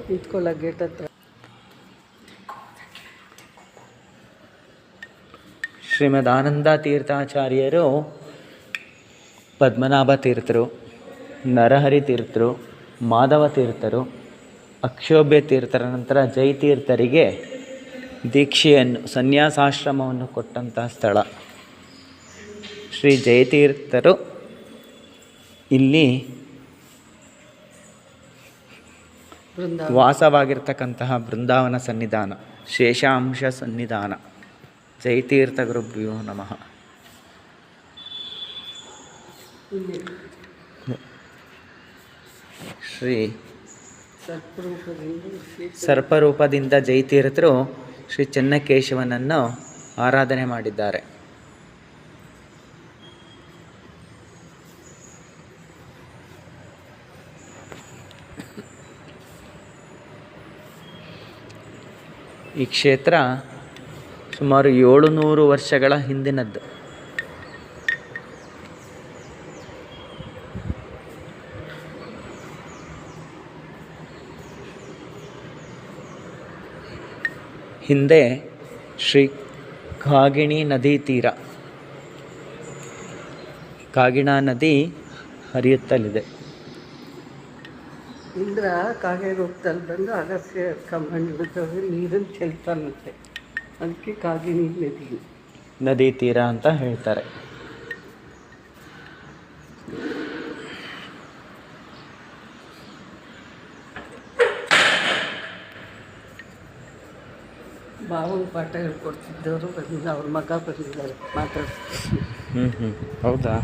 ನಿಂತ್ಕೊಳ್ಳೋ ಗೇಟ್ ಹತ್ರ. ಶ್ರೀಮದ್ ಆನಂದ ತೀರ್ಥಾಚಾರ್ಯರು ಪದ್ಮನಾಭ ತೀರ್ಥರು, ನರಹರಿ ತೀರ್ಥರು, ಮಾಧವ ತೀರ್ಥರು, ಅಕ್ಷೋಭ್ಯ ತೀರ್ಥರ ನಂತರ ಜಯತೀರ್ಥರಿಗೆ ದೀಕ್ಷೆಯನ್ನು, ಸನ್ಯಾಸಾಶ್ರಮವನ್ನು ಕೊಟ್ಟಂತಹ ಸ್ಥಳ. ಶ್ರೀ ಜಯತೀರ್ಥರು ಇಲ್ಲಿ ವಾಸವಾಗಿರ್ತಕ್ಕಂತಹ ಬೃಂದಾವನ ಸನ್ನಿಧಾನ, ಶೇಷಾಂಶ ಸನ್ನಿಧಾನ. ಜಯತೀರ್ಥ ಗುರುಭ್ಯೋ ನಮಃ. ಶ್ರೀ ಸರ್ಪರೂಪದಿಂದ ಜಯತೀರ್ಥರು ಶ್ರೀ ಚೆನ್ನಕೇಶವನನ್ನು ಆರಾಧನೆ ಮಾಡಿದ್ದಾರೆ. ಈ ಕ್ಷೇತ್ರ ಸುಮಾರು 700 ವರ್ಷಗಳ ಹಿಂದಿನದ್ದು. ಹಿಂದೆ ಶ್ರೀ ಕಾಗಿಣಿ ನದಿ ತೀರ, ಕಾಗಿಣಾ ನದಿ ಹರಿಯುತ್ತಲಿದೆ. ಇಂದ್ರ ಕಾಗೆ ರೂಪದಲ್ಲಿ ಬಂದು ಅಗಸ್ತ್ಯ ಕಂಬಂಡು ನೀರನ್ನು ಚೆಲ್ತಾನಂತೆ. ಅದಕ್ಕೆ ಕಾಗಿಣಿ ನದಿ ತೀರ ಅಂತ ಹೇಳ್ತಾರೆ. ಭಾವನ ಪಾಠ ಹೇಳ್ಕೊಡ್ತಿದ್ದವರು ಬಂದಿಲ್ಲ, ಅವ್ರ ಮಗ ಬಂದಿದ್ದಾರೆ ಮಾತಾಡ್ತಾರೆ. ಹೌದಾ?